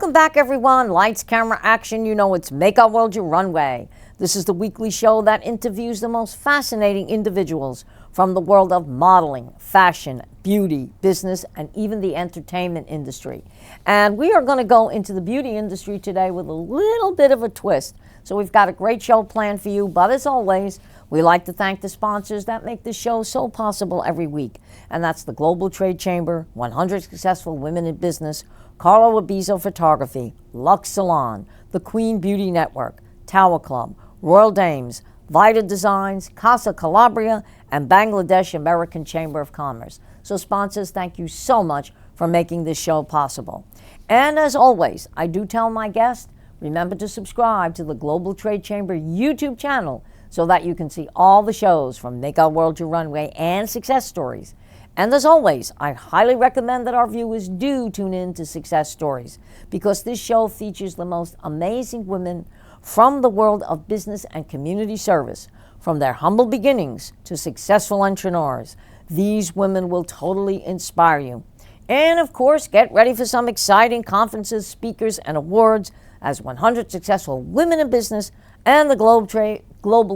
Welcome back, everyone. Lights, camera, action. You know it's Make Our World Your Runway. This is the weekly show that interviews the most fascinating individuals from the world of modeling, fashion, beauty, business, and even the entertainment industry. And we are going to go into the beauty industry today with a little bit of a twist. So we've got a great show planned for you, but as always, we like to thank the sponsors that make this show so possible every week. And that's the Global Trade Chamber, 100 Successful Women in Business, Carlo Abizo Photography, Luxe Salon, the Queen Beauty Network, Tower Club, Royal Dames, Vita Designs, Casa Calabria, and Bangladesh American Chamber of Commerce. So sponsors, thank you so much for making this show possible. And as always, I do tell my guests, remember to subscribe to the Global Trade Chamber YouTube channel so that you can see all the shows from Make Our World Your Runway and Success Stories. And as always, I highly recommend that our viewers do tune in to Success Stories because this show features the most amazing women from the world of business and community service, from their humble beginnings to successful entrepreneurs. These women will totally inspire you. And of course, get ready for some exciting conferences, speakers, and awards as 100 Successful Women in Business and the Global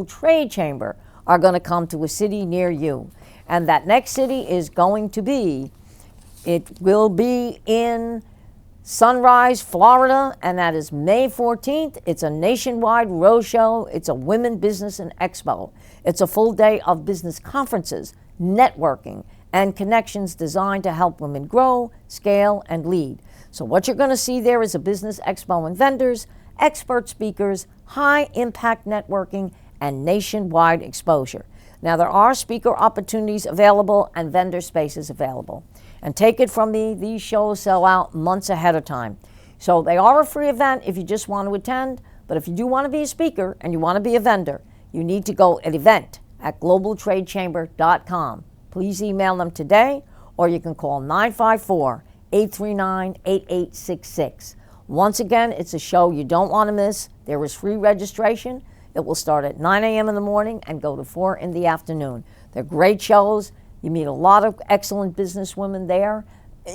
Trade Chamber are going to come to a city near you. And that next city is going to be, it will be in Sunrise, Florida, and that is May 14th. It's a nationwide roadshow. It's a women business and expo. It's a full day of business conferences, networking, and connections designed to help women grow, scale, and lead. So what you're going to see there is a business expo and vendors, expert speakers, high impact networking, and nationwide exposure. Now, there are speaker opportunities available and vendor spaces available. And take it from me, these shows sell out months ahead of time. So they are a free event if you just want to attend, but if you do want to be a speaker and you want to be a vendor, you need to go at event@globaltradechamber.com. Please email them today, or you can call 954-839-8866. Once again, it's a show you don't want to miss. There is free registration. It will start at 9 a.m. in the morning and go to 4 in the afternoon. They're great shows. You meet a lot of excellent businesswomen there,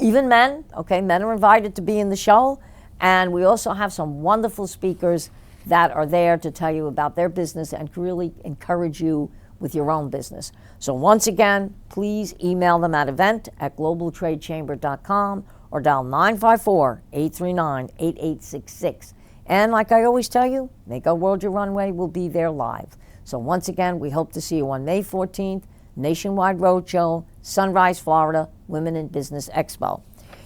even men. Okay, men are invited to be in the show. And we also have some wonderful speakers that are there to tell you about their business and really encourage you with your own business. So once again, please email them at event@globaltradechamber.com or dial 954-839-8866. And like I always tell you, Make Our World Your Runway will be there live. So once again, we hope to see you on May 14th, Nationwide Roadshow, Sunrise, Florida, Women in Business Expo.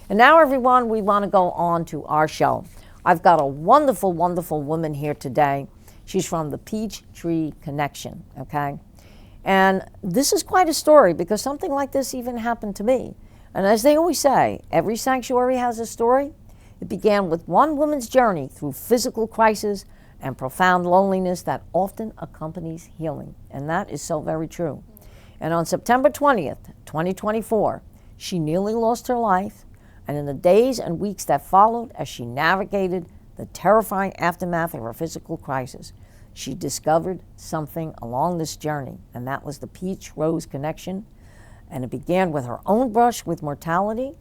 And now, everyone, we want to go on to our show. I've got a wonderful, wonderful woman here today. She's from the Peachtree Connection, okay? And this is quite a story because something like this even happened to me. And as they always say, every sanctuary has a story. It began with one woman's journey through physical crisis and profound loneliness that often accompanies healing. And that is so very true. And on September 20th, 2024, she nearly lost her life. And in the days and weeks that followed, as she navigated the terrifying aftermath of her physical crisis, she discovered something along this journey, and that was the Peach Rose Connection. And it began with her own brush with mortality.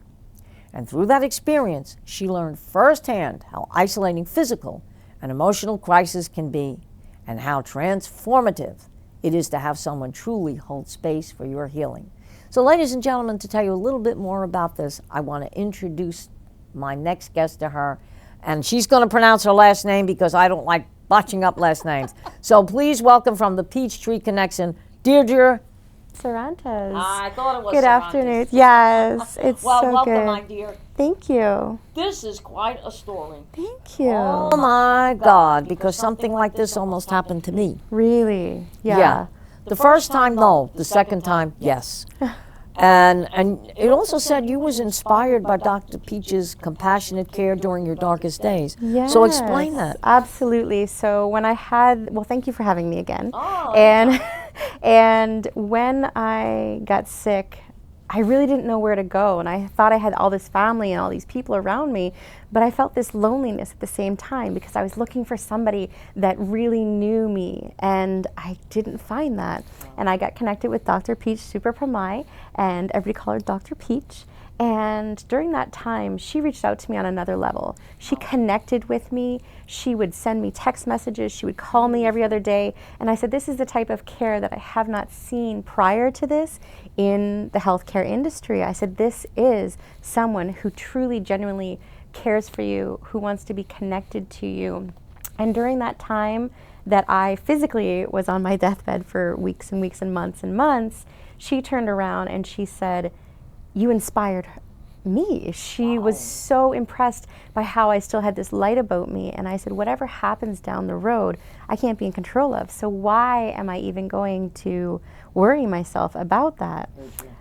And through that experience, she learned firsthand how isolating physical and emotional crisis can be and how transformative it is to have someone truly hold space for your healing. So ladies and gentlemen, to tell you a little bit more about this, I want to introduce my next guest to her. And she's going to pronounce her last name because I don't like botching up last names. So please welcome from the Peachtree Connection, Deirdre Sarantes. I thought it was Good Sarantes. afternoon. Yes, it's well, so welcome, good. my dear. Thank you. This is quite a story. Thank you. Oh my God, because something like this almost happened to me. Really? Yeah. The first time, no. The second time, yes. And it also said you was inspired by Dr. Peach's compassionate care during your darkest days. Yes. So explain that. Absolutely. So when I had, well, thank you for having me again. Oh, And when I got sick, I really didn't know where to go, and I thought I had all this family and all these people around me, but I felt this loneliness at the same time because I was looking for somebody that really knew me, and I didn't find that. And I got connected with Dr. Peach Super Pramai, and everybody called her Dr. Peach. And during that time, she reached out to me on another level. She connected with me. She would send me text messages. She would call me every other day. And I said, this is the type of care that I have not seen prior to this in the healthcare industry. I said, this is someone who truly, genuinely cares for you, who wants to be connected to you. And during that time that I physically was on my deathbed for weeks and weeks and months, she turned around and she said, you inspired me. She was so impressed by how I still had this light about me. And I said, whatever happens down the road, I can't be in control of. So why am I even going to worry myself about that?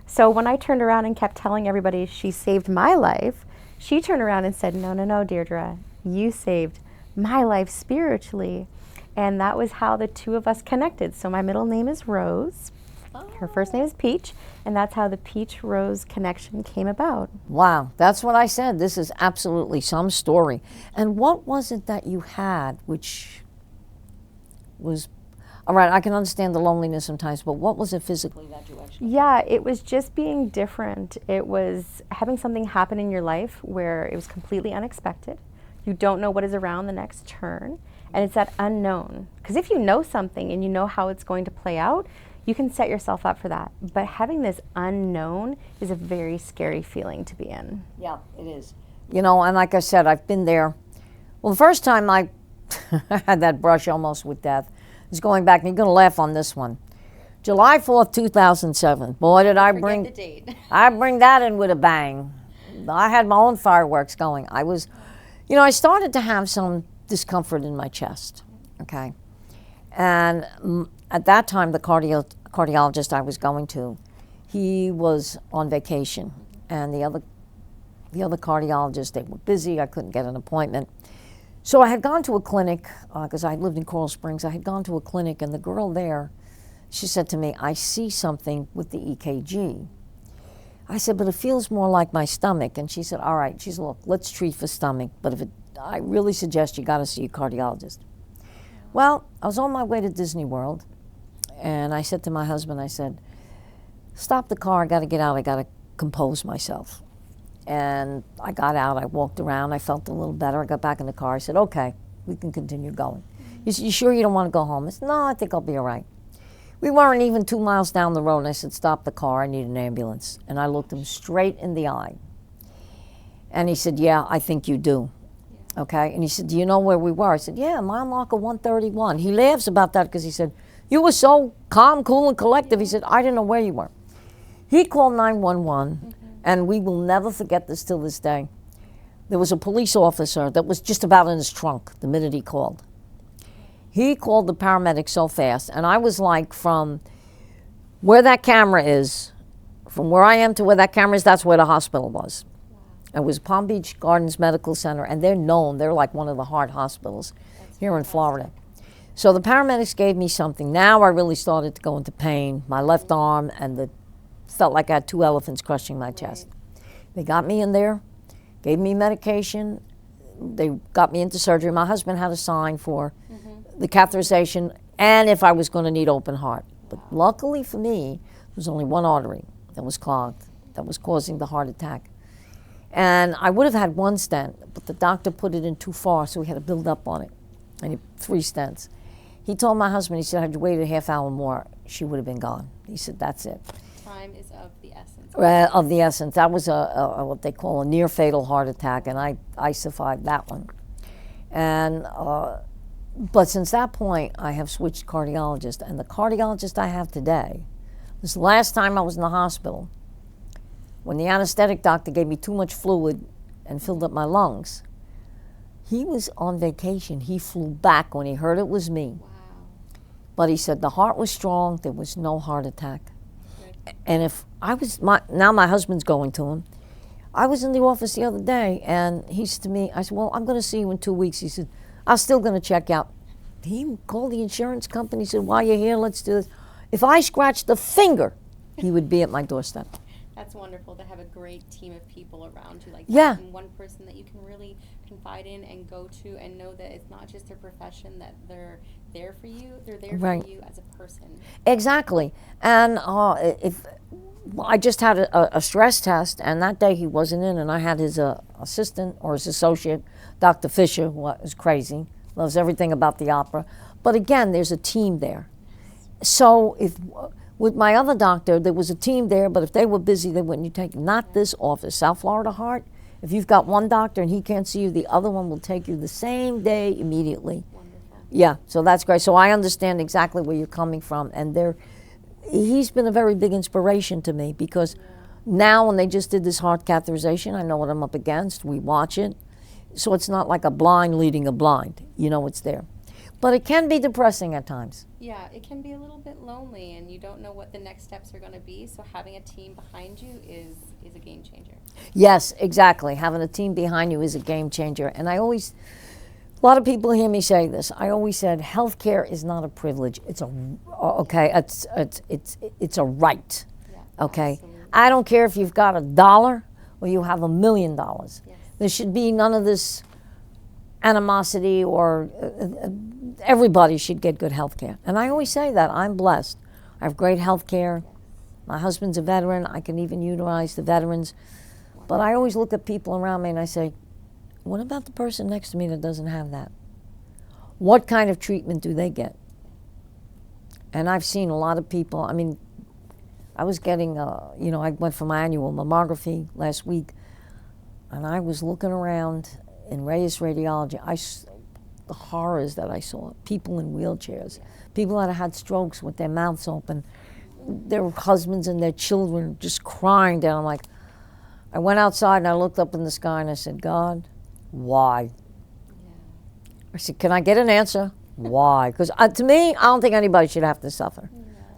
So when I turned around and kept telling everybody she saved my life, she turned around and said, no, no, no, Deirdre, you saved my life spiritually. And that was how the two of us connected. So my middle name is Rose. Her first name is Peach, and that's how the Peach-Rose connection came about. Wow, that's what I said. This is absolutely some story. And what was it that you had which was, all right, I can understand the loneliness sometimes, but what was it physically that you actually? Yeah, it was just being different. It was having something happen in your life where it was completely unexpected. You don't know what is around the next turn, and it's that unknown. Because if you know something and you know how it's going to play out, you can set yourself up for that. But having this unknown is a very scary feeling to be in. Yeah, it is. You know, and like I said, I've been there. Well, the first time I had that brush almost with death is going back, and you're going to laugh on this one. July 4th, 2007. Boy, did I bring the date. I bring that in with a bang. I had my own fireworks going. I was, you know, I started to have some discomfort in my chest, okay? And at that time, the cardiologist I was going to, he was on vacation, and the other cardiologists, they were busy. I couldn't get an appointment. So I had gone to a clinic, because I lived in Coral Springs. I had gone to a clinic, and the girl there, she said to me, I see something with the EKG. I said, but it feels more like my stomach. And she said, all right. She said, look, let's treat for stomach, but I really suggest you got to see a cardiologist. Well, I was on my way to Disney World, and I said to my husband, I said, stop the car, I got to get out, I got to compose myself. And I got out, I walked around, I felt a little better, I got back in the car, I said, okay, we can continue going. He said, you sure you don't want to go home? I said, no, I think I'll be all right. We weren't even 2 miles down the road, and I said, stop the car, I need an ambulance. And I looked him straight in the eye. And he said, yeah, I think you do. Okay, and he said, do you know where we were? I said, yeah, mile marker 131. He laughs about that because he said, you were so calm, cool, and collective. He said, I didn't know where you were. He called 911, and we will never forget this till this day. There was a police officer that was just about in his trunk the minute he called. He called the paramedic so fast, and I was like, from where that camera is, from where I am to where that camera is, that's where the hospital was. It was Palm Beach Gardens Medical Center, and they're known. They're like one of the heart hospitals here in Florida. So the paramedics gave me something. Now I really started to go into pain. My left arm, and felt like I had 2 elephants crushing my chest. They got me in there, gave me medication. They got me into surgery. My husband had a sign for the catheterization and if I was going to need open heart. But luckily for me, there was only one artery that was clogged, that was causing the heart attack. And I would have had 1 stent, but the doctor put it in too far, so we had to build up on it. I need 3 stents. He told my husband, he said, had you waited a half hour more, she would have been gone. He said, that's it. Time is of the essence. Of the essence. That was what they call a near fatal heart attack, and I survived that one. And but since that point, I have switched cardiologist, and the cardiologist I have today, this the last time I was in the hospital, when the anesthetic doctor gave me too much fluid and filled up my lungs. He was on vacation. He flew back when he heard it was me. Wow. But he said the heart was strong, there was no heart attack. Right. And if I was, now my husband's going to him, I was in the office the other day, and he said to me, I said, well, I'm going to see you in 2 weeks. He said, I'm still going to check out. He called the insurance company, said, while you're here, let's do this. If I scratched a finger, he would be at my doorstep. That's wonderful to have a great team of people around you like Yeah. that, and one person that you can really confide in and go to and know that it's not just a profession, that they're there for you, they're there Right. for you as a person. Exactly. And if I just had a stress test, and that day he wasn't in, and I had his assistant or his associate, Dr. Fisher, who is crazy, loves everything about the opera. But again, there's a team there. So if with my other doctor, there was a team there, but if they were busy, they wouldn't. You take not this office, South Florida Heart. If you've got one doctor and he can't see you, the other one will take you the same day immediately. Wonderful. Yeah, so that's great. So I understand exactly where you're coming from, and he's been a very big inspiration to me, because now when they just did this heart catheterization, I know what I'm up against. We watch it, so it's not like a blind leading a blind. You know it's there. But it can be depressing at times. Yeah, it can be a little bit lonely, and you don't know what the next steps are going to be. So having a team behind you is a game changer. Yes, exactly. Having a team behind you is a game changer. And a lot of people hear me say this. I always said, healthcare is not a privilege. It's a it's a right. Yeah, Okay, absolutely. I don't care if you've got $1 or you have $1 million. Yes. There should be none of this animosity, or everybody should get good health care. And I always say that I'm blessed. I have great health care. My husband's a veteran. I can even utilize the veterans. But I always look at people around me and I say, what about the person next to me that doesn't have that? What kind of treatment do they get? And I've seen a lot of people. I mean, I was getting, I went for my annual mammography last week, and I was looking around in Reyes Radiology. The horrors that I saw, people in wheelchairs, people that had strokes with their mouths open, their husbands and their children just crying down. I'm like, I went outside and I looked up in the sky and I said, God, why? Yeah. I said, can I get an answer? Why? Because to me, I don't think anybody should have to suffer.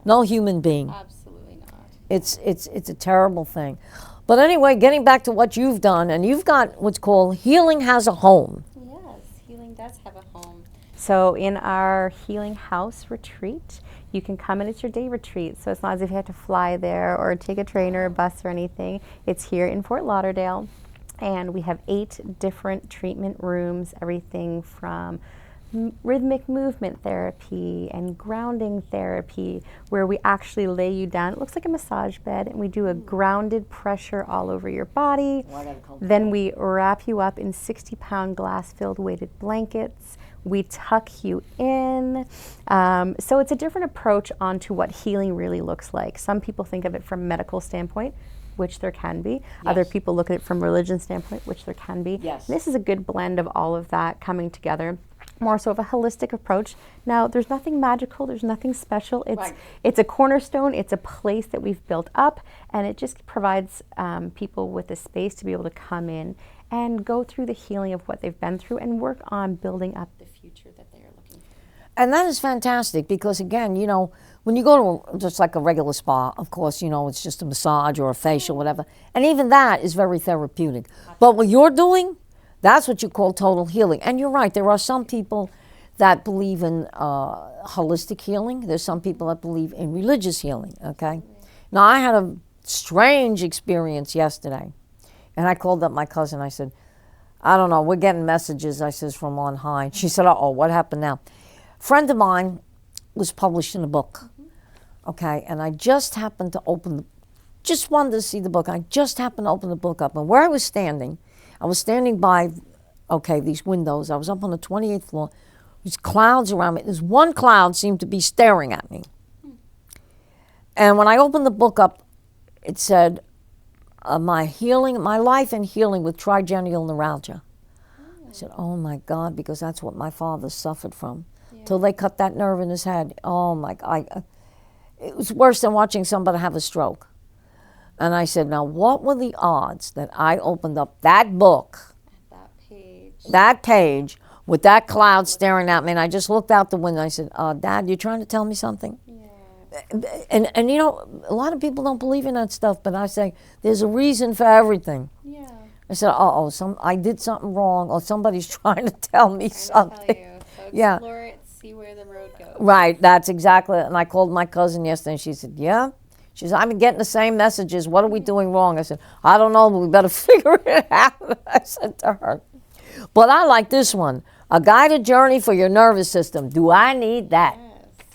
No human being. Absolutely not. It's a terrible thing. But anyway, getting back to what you've done, and you've got what's called Healing Has a Home. Yes, healing does have a home. So in our Healing House retreat, you can come and it's your day retreat. So it's not as if you have to fly there or take a train or a bus or anything. It's here in Fort Lauderdale, and we have 8 different treatment rooms, everything from rhythmic movement therapy and grounding therapy, where we actually lay you down. It looks like a massage bed, and we do a grounded pressure all over your body. Then we wrap you up in 60-pound glass-filled weighted blankets. We tuck you in. So it's a different approach onto what healing really looks like. Some people think of it from a medical standpoint, which there can be. Yes. Other people look at it from a religion standpoint, which there can be. Yes. This is a good blend of all of that coming together. More so of a holistic approach. Now, there's nothing magical, there's nothing special. It's a cornerstone, it's a place that we've built up, and it just provides people with a space to be able to come in and go through the healing of what they've been through and work on building up The future that they are looking for. And that is fantastic, because again, when you go to just like a regular spa, of course, it's just a massage or a facial, whatever. And even that is very therapeutic. But what you're doing, that's what you call total healing. And you're right, there are some people that believe in holistic healing. There's some people that believe in religious healing, okay? Now, I had a strange experience yesterday. And I called up my cousin. I said, I don't know, we're getting messages, I says, from on high. She said, uh-oh, what happened now? Friend of mine was published in a book, okay? And I just happened to just wanted to see the book. I just happened to open the book up. And where I was standing by, these windows. I was up on the 28th floor. There's clouds around me. There's one cloud seemed to be staring at me. And when I opened the book up, it said, my life and healing with trigeminal neuralgia. I said, oh my God, because that's what my father suffered from. Till they cut that nerve in his head. Oh my God. It was worse than watching somebody have a stroke. And I said, now what were the odds that I opened up that book, that page, with that cloud staring at me, and I just looked out the window. I said, Dad, you trying to tell me something? Yeah. And a lot of people don't believe in that stuff, but I say, there's a reason for everything. Yeah. I said, I did something wrong, or somebody's trying to tell me something. Tell you. So explore it, see where the road goes. Right, that's exactly it. And I called my cousin yesterday, and she said, yeah. She said, I've been getting the same messages. What are we doing wrong? I said, I don't know, but we better figure it out. I said to her. But I like this one. A guided journey for your nervous system. Do I need that?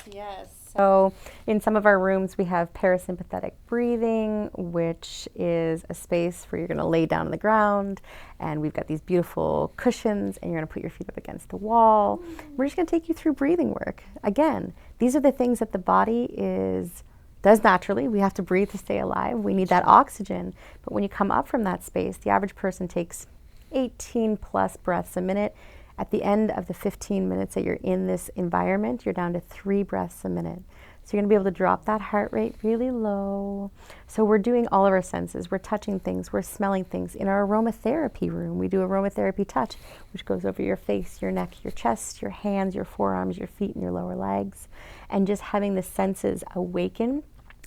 Yes. So In some of our rooms, we have parasympathetic breathing, which is a space where you're going to lay down on the ground, and we've got these beautiful cushions, and you're going to put your feet up against the wall. We're just going to take you through breathing work. Again, these are the things that the body does naturally. We have to breathe to stay alive. We need that oxygen. But when you come up from that space, the average person takes 18 plus breaths a minute. At the end of the 15 minutes that you're in this environment, you're down to 3 breaths a minute. So you're going to be able to drop that heart rate really low. So we're doing all of our senses. We're touching things. We're smelling things. In our aromatherapy room, we do aromatherapy touch, which goes over your face, your neck, your chest, your hands, your forearms, your feet, and your lower legs. And just having the senses awaken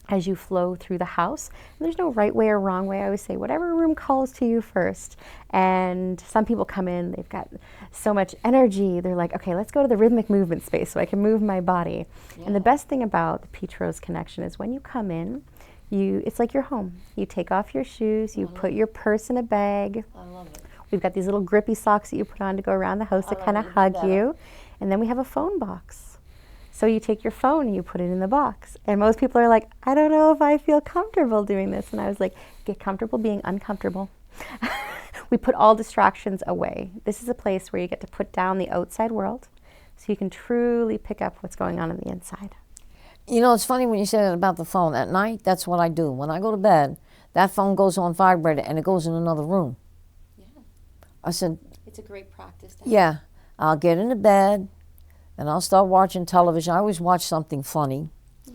as you flow through the house. And there's no right way or wrong way. I always say whatever room calls to you first. And some people come in, they've got so much energy. They're like, okay, let's go to the rhythmic movement space so I can move my body. Yeah. And the best thing about the Peach Rose Connection is when you come in, it's like your home. You take off your shoes, you put your purse in a bag. I love it. We've got these little grippy socks that you put on to go around the house to kind of hug you. And then we have a phone box. So you take your phone and you put it in the box. And most people are like, I don't know if I feel comfortable doing this. And I was like, get comfortable being uncomfortable. We put all distractions away. This is a place where you get to put down the outside world so you can truly pick up what's going on the inside. You know, it's funny when you say that about the phone. At night, that's what I do. When I go to bed, that phone goes on vibrator and it goes in another room. Yeah. I said, it's a great practice to have. Yeah, I'll get into bed and I'll start watching television. I always watch something funny. Yeah.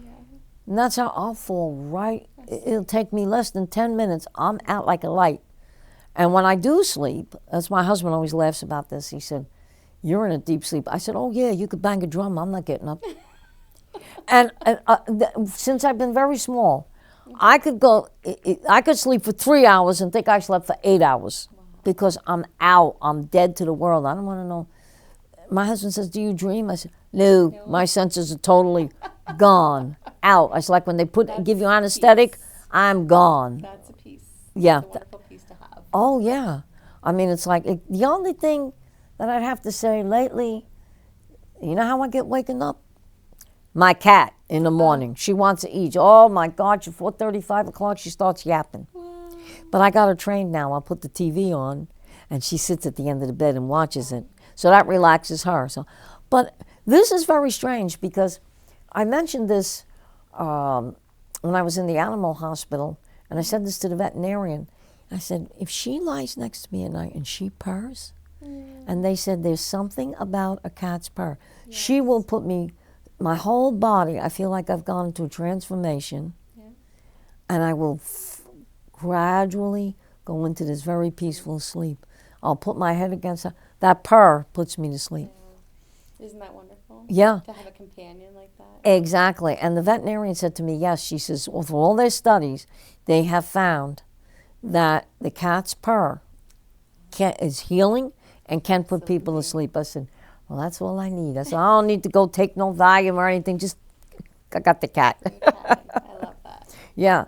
And that's how I'll fall right. It'll take me less than 10 minutes. I'm out like a light. And when I do sleep, that's my husband always laughs about this. He said, you're in a deep sleep. I said, oh yeah, you could bang a drum. I'm not getting up. And since I've been very small, I could sleep for 3 hours and think I slept for 8 hours. Wow. Because I'm out. I'm dead to the world. I don't want to know. My husband says, do you dream? I said, no. My senses are totally gone, out. It's like when they give you anesthetic, I'm gone. That's a piece. Yeah. That's a wonderful piece to have. Oh, yeah. I mean, it's like, the only thing that I'd have to say lately, you know how I get waking up? My cat in the morning. She wants to eat. Oh, my God, she's 4:30, 5 o'clock, she starts yapping. Wow. But I got her trained now. I'll put the TV on, and she sits at the end of the bed and watches it. So that relaxes her. But this is very strange because I mentioned this when I was in the animal hospital, and I said this to the veterinarian. I said, if she lies next to me at night and she purrs, and they said there's something about a cat's purr. Yes. She will put my whole body, I feel like I've gone into a transformation, and I will gradually go into this very peaceful sleep. I'll put my head against her. That purr puts me to sleep. Yeah. Isn't that wonderful? Yeah. To have a companion like that. Exactly. And the veterinarian said to me, yes, she says, well, for all their studies, they have found that the cat's purr is healing and can put people to sleep. I said, well, that's all I need. I said, I don't need to go take no Valium or anything. Just, I got the cat. I love that. Yeah.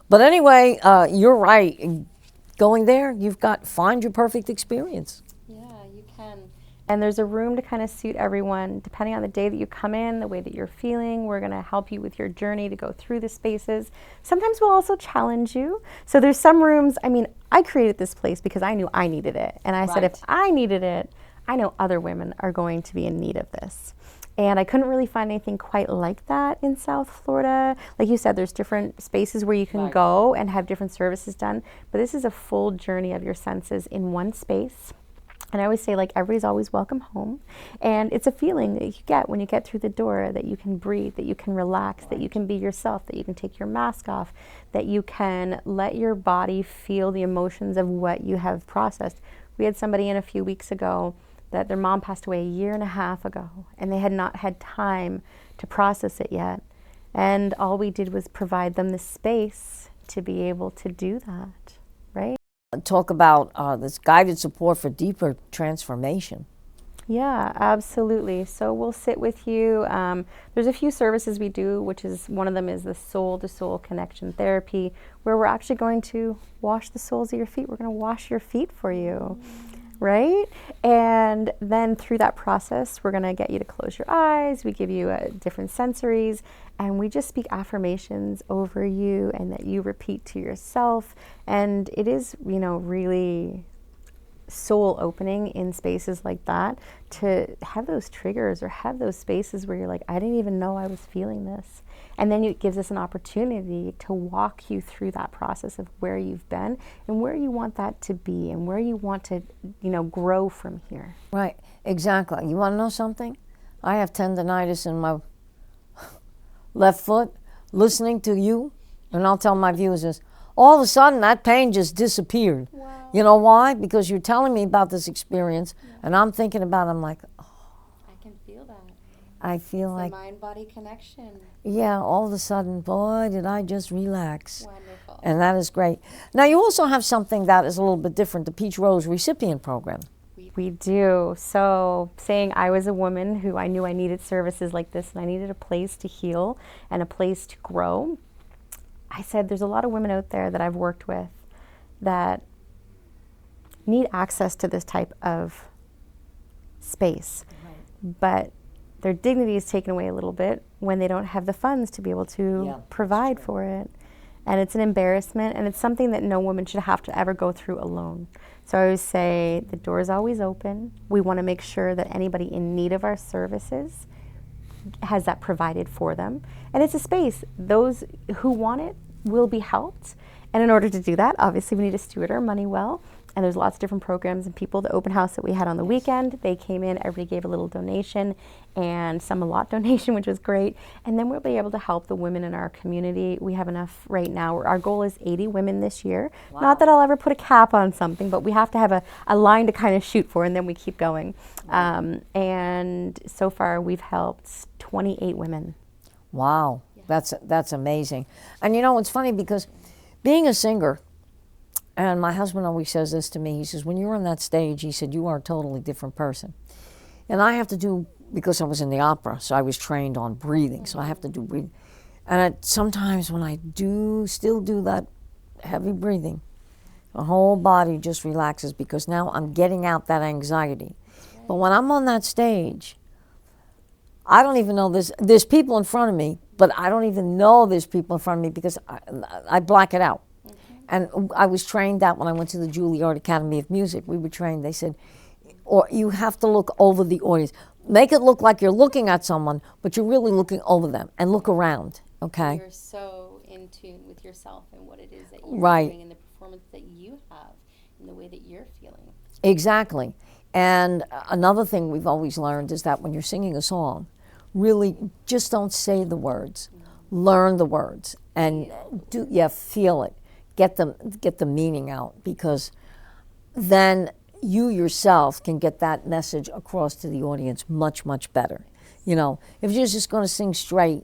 But anyway, you're right. Going there, find your perfect experience. Yeah, you can. And there's a room to kind of suit everyone. Depending on the day that you come in, the way that you're feeling, we're going to help you with your journey to go through the spaces. Sometimes we'll also challenge you. So there's some rooms, I created this place because I knew I needed it. And I said, if I needed it, I know other women are going to be in need of this. And I couldn't really find anything quite like that in South Florida. Like you said, there's different spaces where you can go and have different services done. But this is a full journey of your senses in one space. And I always say, everybody's always welcome home. And it's a feeling that you get when you get through the door, that you can breathe, that you can relax, that you can be yourself, that you can take your mask off, that you can let your body feel the emotions of what you have processed. We had somebody in a few weeks ago that their mom passed away 1.5 years ago, and they had not had time to process it yet. And all we did was provide them the space to be able to do that, right? Talk about this guided support for deeper transformation. Yeah, absolutely. So we'll sit with you. There's a few services we do, which is one of them is the soul-to-soul connection therapy, where we're actually going to wash the soles of your feet. We're going to wash your feet for you. right? And then through that process, we're going to get you to close your eyes. We give you different sensories, and we just speak affirmations over you and that you repeat to yourself. And it is, really soul opening in spaces like that to have those triggers or have those spaces where you're like, I didn't even know I was feeling this. And then it gives us an opportunity to walk you through that process of where you've been and where you want that to be and where you want to, grow from here. Right, exactly. You want to know something? I have tendonitis in my left foot. Listening to you, and I'll tell my viewers this, all of a sudden that pain just disappeared. Wow. You know why? Because you're telling me about this experience, and I'm thinking about it, I'm like, oh, I can feel that. I feel It's like, the mind-body connection. yeah, all of a sudden, boy, did I just relax. Wonderful. And that is great. Now, you also have something that is a little bit different, the Peach Rose Recipient Program. We do. So saying I was a woman who I knew I needed services like this and I needed a place to heal and a place to grow, I said there's a lot of women out there that I've worked with that need access to this type of space, but their dignity is taken away a little bit when they don't have the funds to be able to provide for it. And it's an embarrassment, and it's something that no woman should have to ever go through alone. So I always say the door is always open. We want to make sure that anybody in need of our services has that provided for them. And it's a space. Those who want it will be helped. And in order to do that, obviously we need to steward our money well. And there's lots of different programs and people. The open house that we had on the weekend, they came in, everybody gave a little donation, and some a lot donation, which was great. And then we'll be able to help the women in our community. We have enough right now. Our goal is 80 women this year. Wow. Not that I'll ever put a cap on something, but we have to have a line to kind of shoot for, and then we keep going. And so far, we've helped 28 women. Wow, that's amazing. And it's funny because being a singer, and my husband always says this to me, he says, when you're on that stage, he said, you are a totally different person. And I have to do, because I was in the opera, so I was trained on breathing, so I have to do breathing. And sometimes when I still do that heavy breathing, the whole body just relaxes because now I'm getting out that anxiety. But when I'm on that stage, I don't even know there's people in front of me, but I don't even know there's people in front of me because I black it out. And I was trained that when I went to the Juilliard Academy of Music. We were trained, they said, or you have to look over the audience. Make it look like you're looking at someone, but you're really looking over them and look around, okay? You're so in tune with yourself and what it is that you're doing and the performance that you have and the way that you're feeling. Exactly. And another thing we've always learned is that when you're singing a song, really just don't say the words. Learn the words and feel it. Get the meaning out, because then you yourself can get that message across to the audience much, much better. If you're just going to sing straight,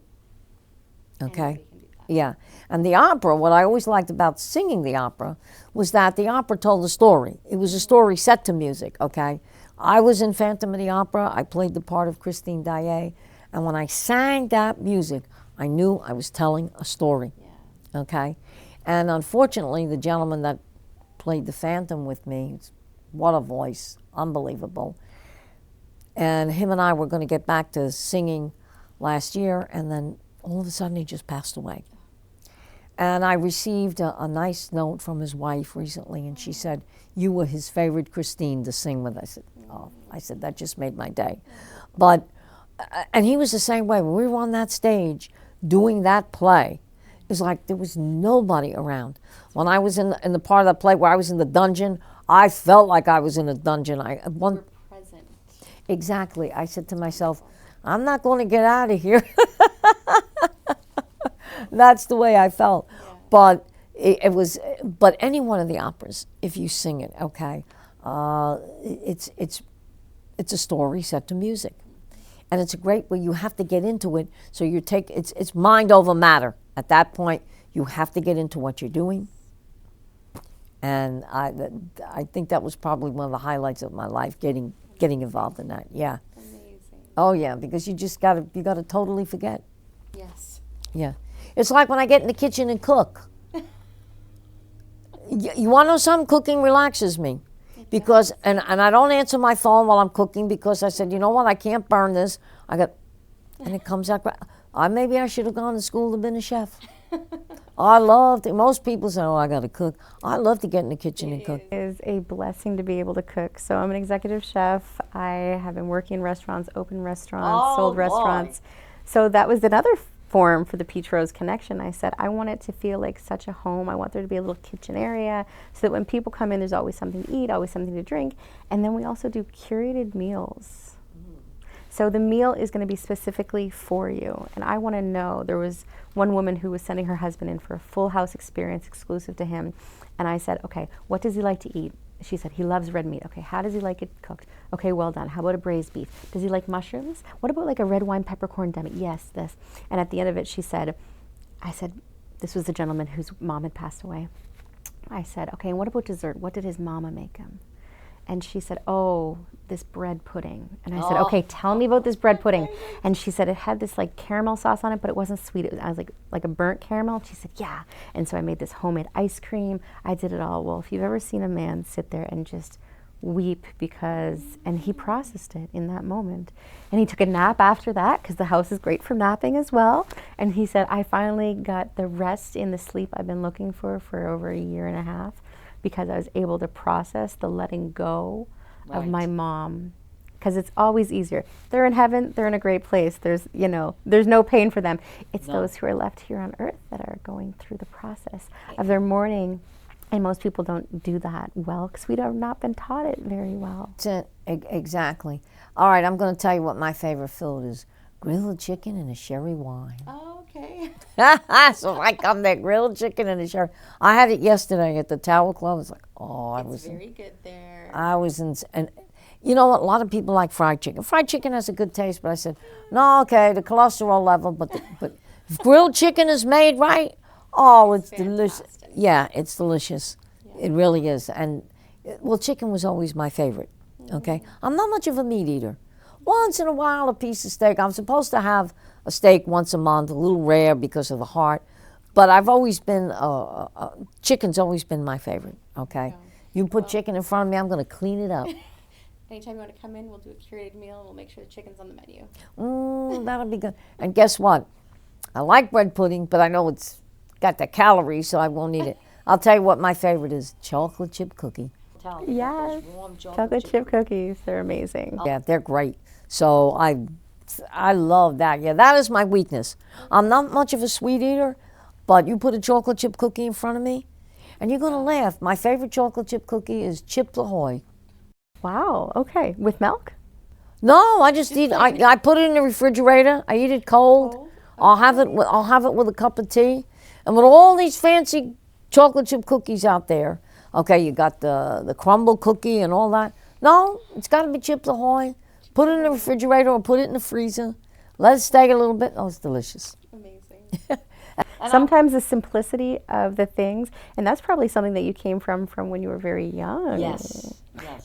okay? Yeah. And the opera, what I always liked about singing the opera was that the opera told a story. It was a story set to music, okay? I was in Phantom of the Opera. I played the part of Christine Daae. And when I sang that music, I knew I was telling a story, okay? And unfortunately, the gentleman that played the Phantom with me, what a voice, unbelievable. And him and I were going to get back to singing last year, and then all of a sudden he just passed away. And I received a nice note from his wife recently, and she said, you were his favorite Christine to sing with. I said, that just made my day. But, and he was the same way. When we were on that stage doing that play, it's like there was nobody around. When I was in the part of the play where I was in the dungeon, I felt like I was in a dungeon. You were present. Exactly. I said to myself, I'm not going to get out of here. That's the way I felt. Yeah. But it was. But any one of the operas, if you sing it, okay, it's a story set to music, and it's a great way. You have to get into it. So it's mind over matter. At that point, you have to get into what you're doing. And I think that was probably one of the highlights of my life, getting involved in that. Yeah. Amazing. Oh yeah, because you gotta totally forget. Yes. Yeah. It's like when I get in the kitchen and cook. You want to know something? Cooking relaxes me. because and I don't answer my phone while I'm cooking because I said, you know what, I can't burn this. And it comes out. Maybe I should have gone to school to been a chef. I love to. Most people say, oh, I got to cook. I love to get in the kitchen and cook. It is a blessing to be able to cook. So I'm an executive chef. I have been working in restaurants, open restaurants, sold restaurants. So that was another form for the Peach Rose Connection. I said, I want it to feel like such a home. I want there to be a little kitchen area so that when people come in, there's always something to eat, always something to drink. And then we also do curated meals. So the meal is going to be specifically for you. And I want to know, there was one woman who was sending her husband in for a full house experience exclusive to him. And I said, okay, what does he like to eat? She said, he loves red meat. Okay, how does he like it cooked? Okay, well done. How about a braised beef? Does he like mushrooms? What about like a red wine peppercorn dummy? Yes, this. And at the end of it, I said, this was the gentleman whose mom had passed away. I said, okay, and what about dessert? What did his mama make him? And she said, oh, this bread pudding. And I said, okay, tell me about this bread pudding. And she said it had this like caramel sauce on it, but it wasn't sweet. I was like a burnt caramel. And she said, yeah. And so I made this homemade ice cream. I did it all. Well, if you've ever seen a man sit there and just weep and he processed it in that moment. And he took a nap after that because the house is great for napping as well. And he said, I finally got the rest in the sleep I've been looking for over 1.5 years. Because I was able to process the letting go of my mom. Because it's always easier. They're in heaven, they're in a great place. There's no pain for them. It's those who are left here on earth that are going through the process of their mourning. And most people don't do that well because we have not been taught it very well. Exactly. All right, I'm going to tell you what my favorite food is. Grilled chicken and a sherry wine. Oh, okay. So I come there, grilled chicken and a sherry. I had it yesterday at the Tower Club. It's like, It's very good there. I was in, and you know what? A lot of people like fried chicken. Fried chicken has a good taste, but I said, no, okay, the cholesterol level, but if grilled chicken is made right, it's delicious. Yeah, it's delicious. Yeah. It really is. And chicken was always my favorite. Okay, I'm not much of a meat eater. Once in a while, a piece of steak. I'm supposed to have a steak once a month, a little rare because of the heart. But I've always been, chicken's always been my favorite, okay? Yeah. You put chicken in front of me, I'm going to clean it up. Anytime you want to come in, we'll do a curated meal, and we'll make sure the chicken's on the menu. That'll be good. And guess what? I like bread pudding, but I know it's got the calories, so I won't eat it. I'll tell you what my favorite is, chocolate chip cookie. Yes, chocolate chip cookies, they're amazing. Yeah, they're great. So I love that. Yeah, that is my weakness. I'm not much of a sweet eater, but you put a chocolate chip cookie in front of me, and you're going to laugh. My favorite chocolate chip cookie is Chips Ahoy. Wow, okay. With milk? No, I just eat. I put it in the refrigerator. I eat it cold. Okay. I'll have it with a cup of tea, and with all these fancy chocolate chip cookies out there. Okay, you got the crumble cookie and all that. No, it's got to be Chips Ahoy. Put it in the refrigerator or put it in the freezer. Let it stay a little bit. Oh, it's delicious. Amazing. Sometimes the simplicity of the things, and that's probably something that you came from when you were very young. Yes.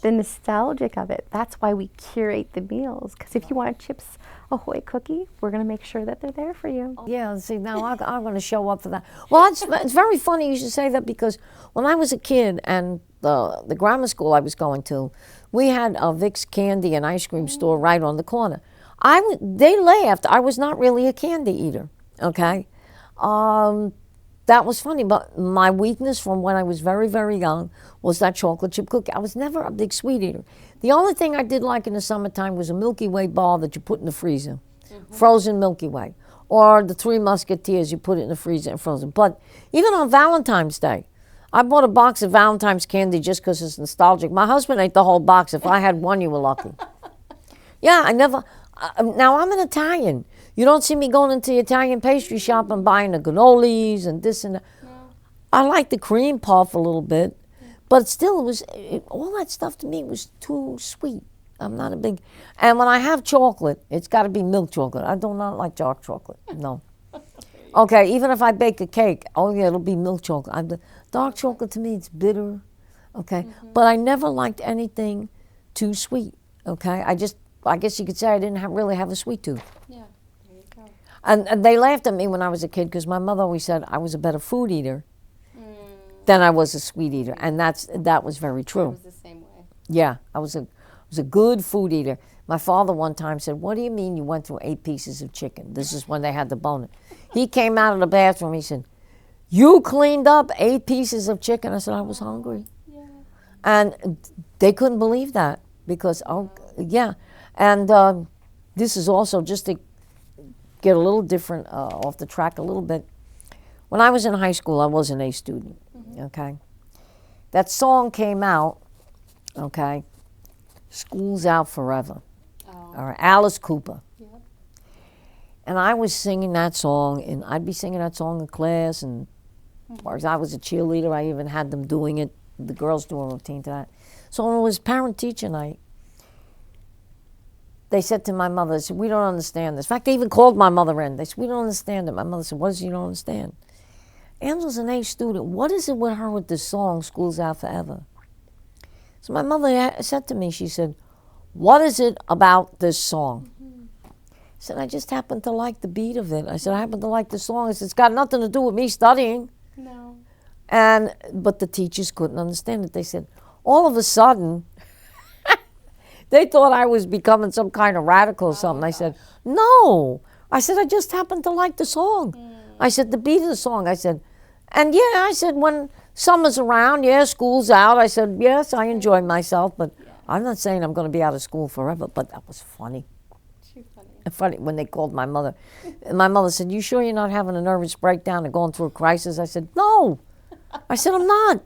The nostalgic of it. That's why we curate the meals. Because if you want a Chips Ahoy cookie, we're going to make sure that they're there for you. Yeah, see, now I'm going to show up for that. Well, it's very funny you should say that because when I was a kid and the grammar school I was going to, we had a Vic's candy and ice cream store right on the corner. They laughed. I was not really a candy eater, okay? That was funny, but my weakness from when I was very, very young was that chocolate chip cookie. I was never a big sweet eater. The only thing I did like in the summertime was a Milky Way bar that you put in the freezer, frozen Milky Way, or the Three Musketeers, you put it in the freezer and frozen. But even on Valentine's Day, I bought a box of Valentine's candy just because it's nostalgic. My husband ate the whole box. If I had one, you were lucky. Yeah, I never. Now, I'm an Italian. You don't see me going into the Italian pastry shop and buying the cannolis and this and that. No. I like the cream puff a little bit, but still, all that stuff to me was too sweet. I'm not a big. And when I have chocolate, it's got to be milk chocolate. I do not like dark chocolate. No. Okay, even if I bake a cake, it'll be milk chocolate. Dark chocolate to me, it's bitter. Okay, but I never liked anything too sweet. Okay, I guess you could say I didn't really have a sweet tooth. Yeah, there you go. And they laughed at me when I was a kid because my mother always said I was a better food eater than I was a sweet eater, and that was very true. I was the same way. Yeah, I was a good food eater. My father one time said, "What do you mean you went through 8 pieces of chicken?" This is when they had the bone. He came out of the bathroom. He said, "You cleaned up 8 pieces of chicken." I said, "I was hungry." Yeah. And they couldn't believe that because, oh, yeah. And this is also just to get a little different, off the track a little bit. When I was in high school, I was an A student, okay? That song came out, okay? School's Out Forever, or Alice Cooper. Yep. And I was singing that song, and I'd be singing that song in class, and as far as I was a cheerleader, I even had them doing it, the girls doing a routine to that. So when it was parent-teacher night, they said to my mother, they said, "We don't understand this." In fact, they even called my mother in. They said, "We don't understand it." My mother said, "What is it you don't understand?" Angela's an A student. What is it with her with this song, School's Out Forever? So my mother said to me, she said, "What is it about this song?" I said, "I just happen to like the beat of it." I said, "I happen to like the song." I said, "It's got nothing to do with me studying." No. But the teachers couldn't understand it. They said, all of a sudden, they thought I was becoming some kind of radical or something. I said, "No." I said, "I just happened to like the song." I said, "The beat of the song." I said, "And yeah," I said, "when summer's around, yeah, school's out." I said, "Yes, I enjoy myself, but I'm not saying I'm going to be out of school forever." But that was funny. Too funny. Funny when they called my mother. And my mother said, "You sure you're not having a nervous breakdown and going through a crisis?" I said, "No." I said, "I'm not."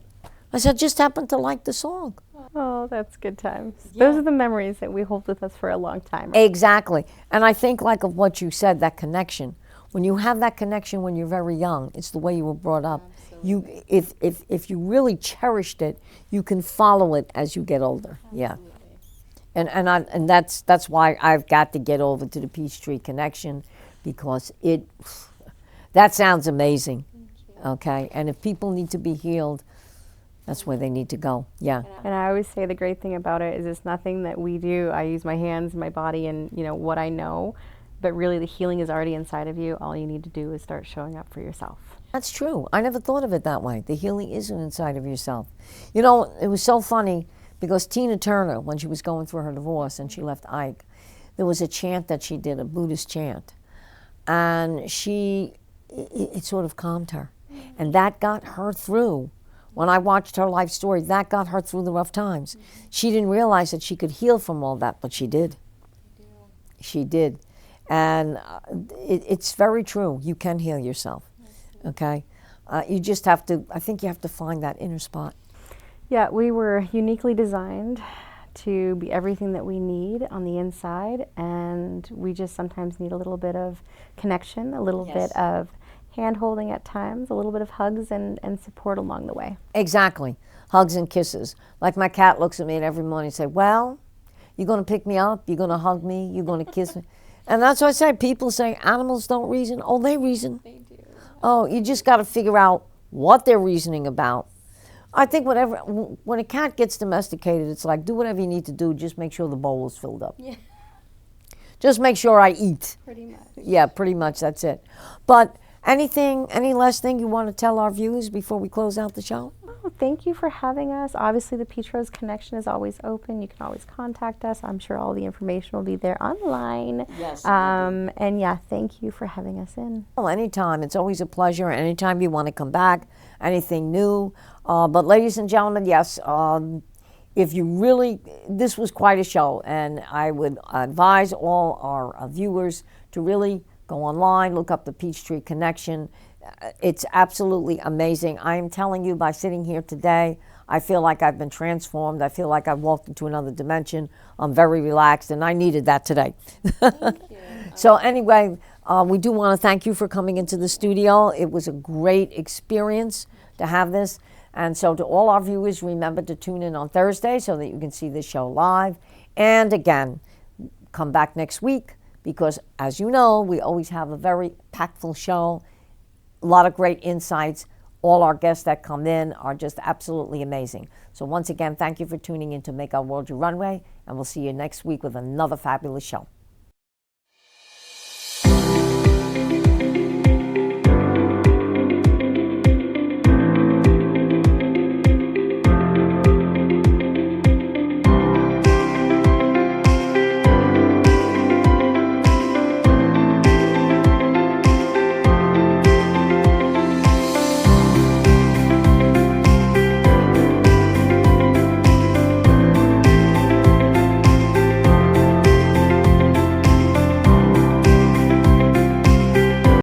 I said, "Just happened to like the song." Oh, that's good times. Those are the memories that we hold with us for a long time. Exactly. And I think like of what you said, that connection. When you have that connection when you're very young, it's the way you were brought up. You, if you really cherished it, you can follow it as you get older. Yeah. And that's why I've got to get over to the Peachtree Connection, because that sounds amazing. Okay. And if people need to be healed, that's where they need to go. Yeah. And I always say the great thing about it is it's nothing that we do. I use my hands, my body, and what I know, but really the healing is already inside of you. All you need to do is start showing up for yourself. That's true. I never thought of it that way. The healing isn't inside of yourself. You know, it was so funny because Tina Turner, when she was going through her divorce and she left Ike, there was a chant that she did, a Buddhist chant, and it sort of calmed her, and that got her through. When I watched her life story, that got her through the rough times. She didn't realize that she could heal from all that, but she did. She did. And it's very true. You can heal yourself, okay? You just have to, I think you have to find that inner spot. Yeah, we were uniquely designed to be everything that we need on the inside, and we just sometimes need a little bit of connection, a little bit of hand-holding at times, a little bit of hugs and support along the way. Exactly. Hugs and kisses. Like my cat looks at me every morning and say, "Well, you're going to pick me up, you're going to hug me, you're going to kiss me." And that's what I say. People say animals don't reason. Oh, they reason. They do. Oh, you just got to figure out what they're reasoning about. I think when a cat gets domesticated, it's like, do whatever you need to do, just make sure the bowl is filled up. Yeah. Just make sure I eat. Pretty much. Yeah, pretty much, that's it. But any last thing you want to tell our viewers before we close out the show? Oh, thank you for having us. Obviously, the Peach Rose Connection is always open. You can always contact us. I'm sure all the information will be there online. Yes. And yeah, thank you for having us in. Well, anytime. It's always a pleasure. Anytime you want to come back, anything new. But ladies and gentlemen, yes, if you really, this was quite a show, and I would advise all our viewers to really go online, look up the Peachtree Connection. It's absolutely amazing. I am telling you, by sitting here today, I feel like I've been transformed. I feel like I've walked into another dimension. I'm very relaxed, and I needed that today. Thank you. So anyway, we do want to thank you for coming into the studio. It was a great experience to have this. And so to all our viewers, remember to tune in on Thursday so that you can see this show live. And again, come back next week, because as you know, we always have a very packed-full show, a lot of great insights. All our guests that come in are just absolutely amazing. So once again, thank you for tuning in to Make Our World Your Runway, and we'll see you next week with another fabulous show.